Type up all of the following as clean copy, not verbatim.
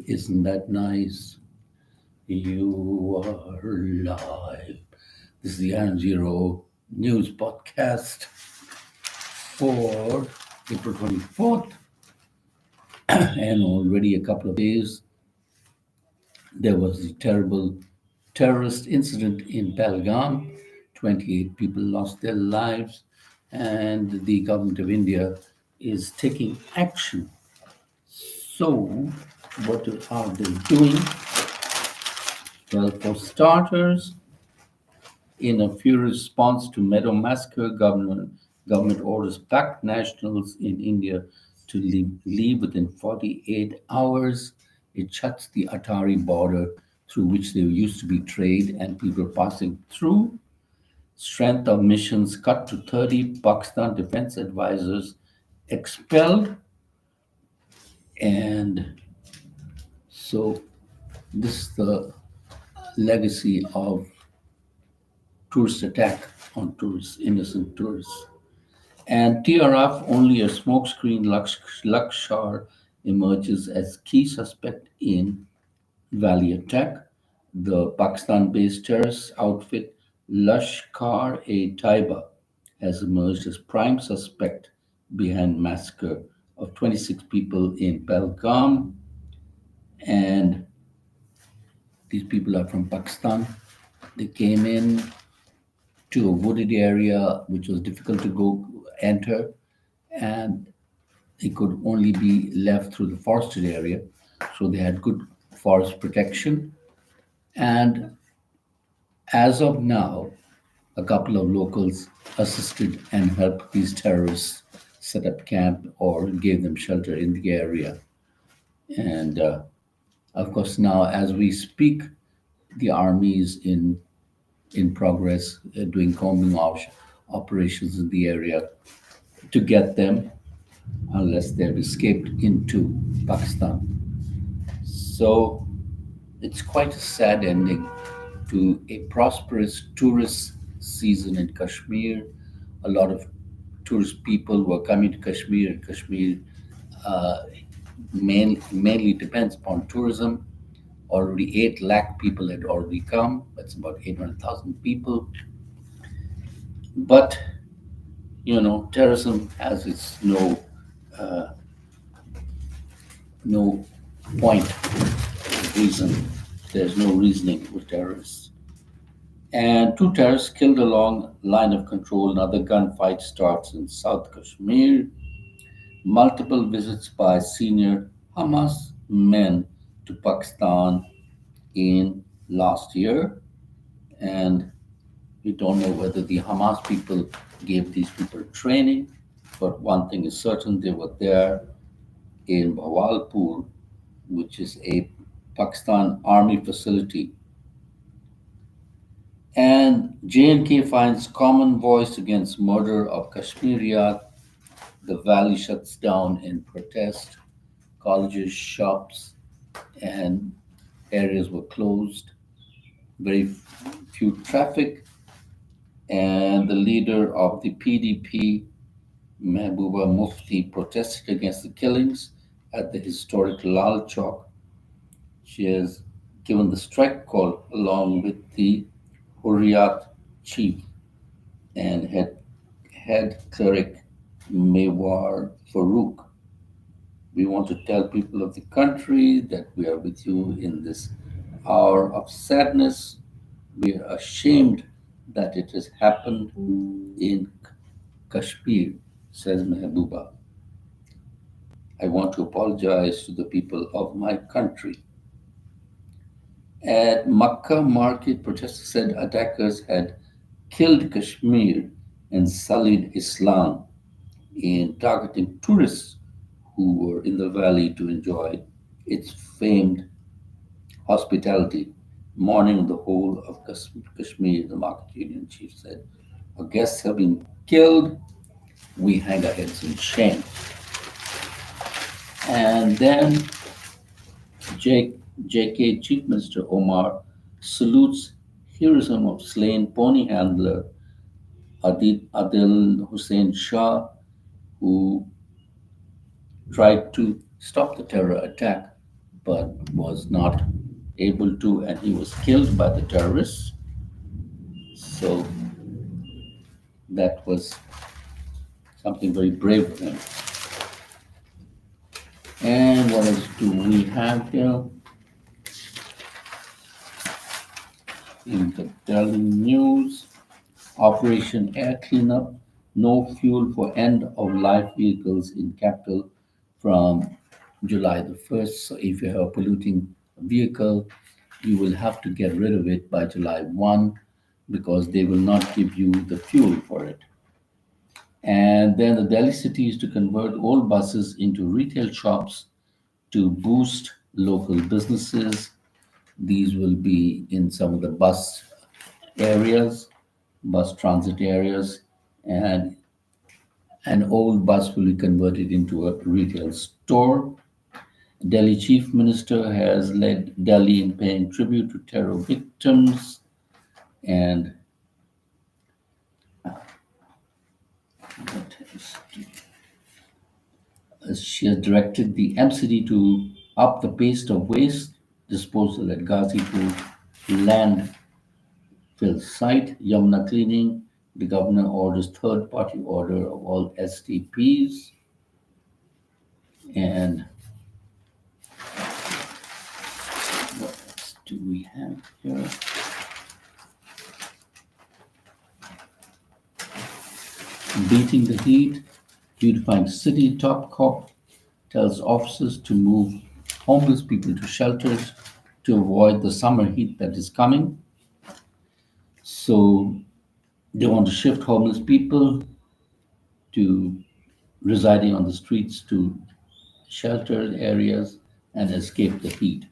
Isn't that nice? You are live. This is the AARONNEWS News Podcast for April 24th. And already a couple of days, there was the terrible terrorist incident in Pahalgam. 28 people lost their lives, and the government of India is taking action. So, what are they doing? Well, for starters, in a furious response to Meadow massacre, government orders packed nationals in India to leave within 48 hours. It shuts the Atari border through which there used to be trade and people passing through. Strength of missions cut to 30. Pakistan defense advisors expelled. And so this is the legacy of tourist attack on tourists, innocent tourists. And TRF, only a smokescreen, Lakshar emerges as key suspect in Valley attack. The Pakistan-based terrorist outfit Lashkar-e-Taiba has emerged as prime suspect behind massacre of 26 people in Pahalgam. And these people are from Pakistan. They came in to a wooded area which was difficult to enter, and it could only be left through the forested area. So they had good forest protection. And as of now, a couple of locals assisted and helped these terrorists set up camp or gave them shelter in the area. And of course, now as we speak, the army is in progress doing combing operations in the area to get them, unless they've escaped into Pakistan. So it's quite a sad ending to a prosperous tourist season in Kashmir. A lot of tourist people were coming to Kashmir, and Kashmir uh, mainly depends upon tourism. Already 8 lakh people had already come. That's about 800,000 people. But, terrorism has its uh, no point reason. There's no reasoning with terrorists. And 2 terrorists killed along line of control. Another gunfight starts in South Kashmir. Multiple visits by senior Hamas men to Pakistan in last year. And we don't know whether the Hamas people gave these people training, but one thing is certain, they were there in Bawalpur, which is a Pakistan Army facility. And J&K finds common voice against murder of Kashmiriyat. The valley shuts down in protest. Colleges, shops, and areas were closed. Very few traffic. And the leader of the PDP, Mehbooba Mufti, protested against the killings at the historic Lal Chowk. She has given the strike call along with the Hurriyat chief and head cleric Mewar Farooq. We want to tell people of the country that we are with you in this hour of sadness. We are ashamed that it has happened in Kashmir, says Mehbooba. I want to apologize to the people of my country. At Makkah market, protesters said attackers had killed Kashmir and sullied Islam in targeting tourists who were in the valley to enjoy its famed hospitality. Mourning the whole of Kashmir, the market union chief said. Our guests have been killed. We hang our heads in shame. And then JK Chief Minister Omar salutes heroism of slain pony handler Adil Hussain Shah, who tried to stop the terror attack but was not able to, and he was killed by the terrorists. So that was something very brave of him. And what else do we have here? In the Delhi News, Operation Air Cleanup, no fuel for end-of-life vehicles in capital from July the 1st. So if you have a polluting vehicle, you will have to get rid of it by July 1 because they will not give you the fuel for it. And then the Delhi city is to convert old buses into retail shops to boost local businesses. These will be in some of the areas, bus transit areas, and an old bus will be converted into a retail store. Delhi Chief Minister has led Delhi in paying tribute to terror victims, and what else she has directed the MCD to up the pace of waste disposal at Ghazipur landfill site. Yamuna cleaning. The governor orders third-party order of all STPs. And what else do we have here? Beating the heat. Beautifying city. Top cop tells officers to move homeless people to shelters to avoid the summer heat that is coming. So they want to shift homeless people to residing on the streets to sheltered areas and escape the heat.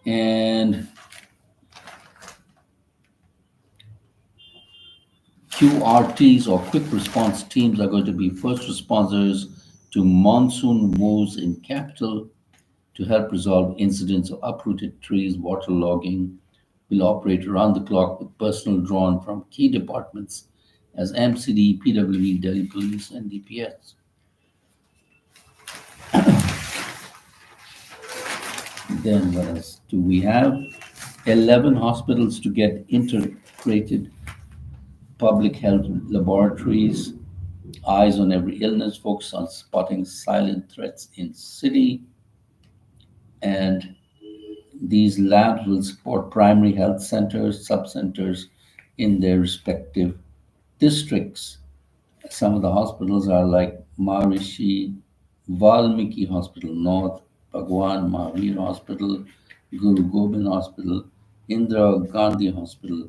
And QRTs or quick response teams are going to be first responders to monsoon woes in capital to help resolve incidents of uprooted trees, waterlogging. Will operate around the clock with personnel drawn from key departments as MCD, PWD, Delhi Police, and DPS. Then what else do we have? 11 hospitals to get integrated public health laboratories, eyes on every illness, focus on spotting silent threats in city, and these labs will support primary health centers, sub-centers in their respective districts. Some of the hospitals are like Maharishi Valmiki Hospital North, Bhagwan Mahavir Hospital, Guru Gobind Hospital, Indira Gandhi Hospital,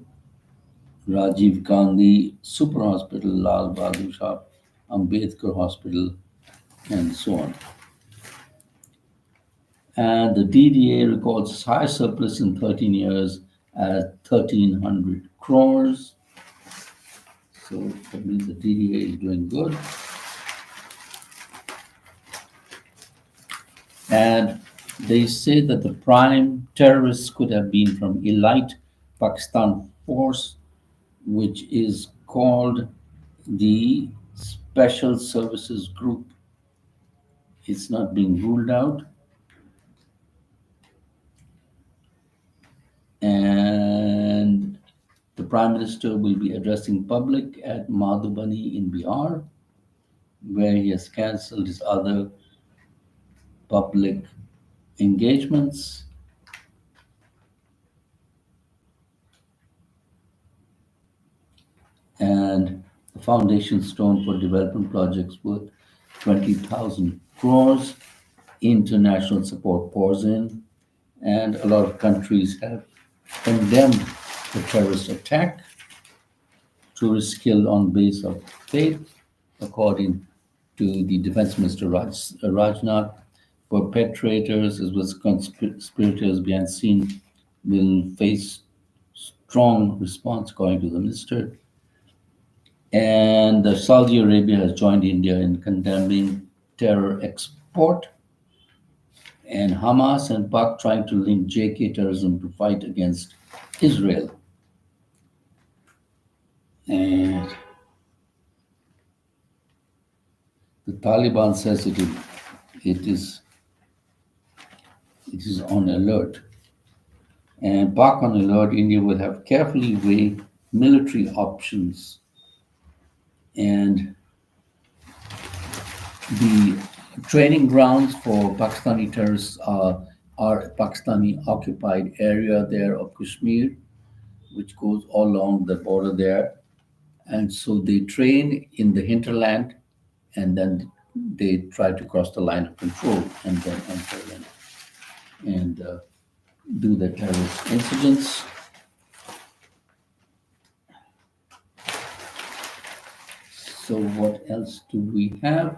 Rajiv Gandhi Super Hospital, Lal Bahadur Shah Ambedkar Hospital, and so on. And the DDA records its highest surplus in 13 years at 1,300 crores. So that means the DDA is doing good. And they say that the prime terrorists could have been from elite Pakistan force, which is called the Special Services Group. It's not being ruled out. And the Prime Minister will be addressing public at Madhubani in Bihar, where he has cancelled his other public engagements. And the foundation stone for development projects worth 20,000 crores. International support pours in, and a lot of countries have condemned the terrorist attack. Tourists killed on base of faith, according to the Defense Minister Rajnath. Perpetrators as well as conspirators behind scene will face strong response, according to the minister. And Saudi Arabia has joined India in condemning terror export. And Hamas and Pak trying to link JK terrorism to fight against Israel. And the Taliban says it is It is on alert. And Pak on alert, India will have carefully weigh military options. And the training grounds for Pakistani terrorists are Pakistani occupied area there of Kashmir, which goes all along the border there. And so they train in the hinterland, and then they try to cross the line of control and then enter in and do the terrorist incidents. So what else do we have?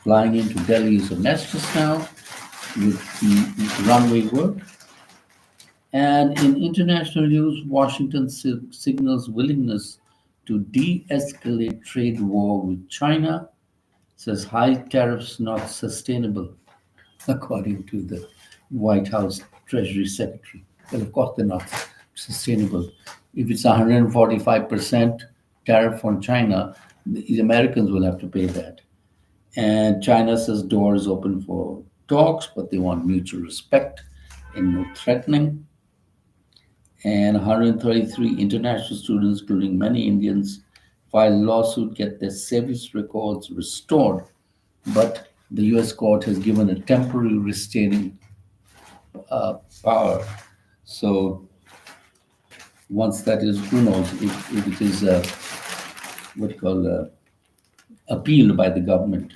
Flying into Delhi is a mess just now with the runway work. And in international news, Washington signals willingness to de-escalate trade war with China, says high tariffs not sustainable, according to the White House Treasury Secretary. Well, of course, they're not sustainable. If it's 145% tariff on China, the Americans will have to pay that. And China says doors open for talks, but they want mutual respect and no threatening. And 133 international students, including many Indians, filed lawsuit get their service records restored, but the U.S. court has given a temporary restraining power. So once that is, who knows if it is what you call appealed by the government.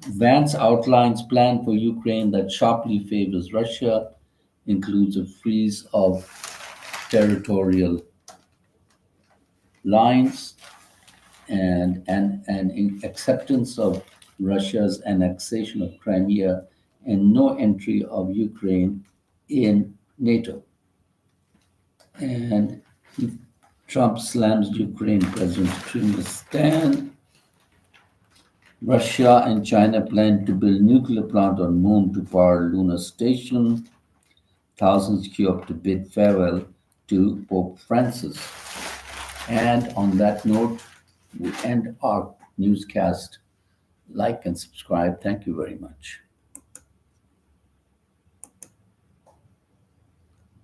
Vance outlines plan for Ukraine that sharply favors Russia, includes a freeze of territorial lines and an acceptance of Russia's annexation of Crimea and no entry of Ukraine in NATO. And Trump slams Ukraine President Trudeau's stand. Russia and China plan to build nuclear plant on moon to power lunar station. Thousands queue up to bid farewell to Pope Francis. And on that note, we end our newscast. Like and subscribe. Thank you very much.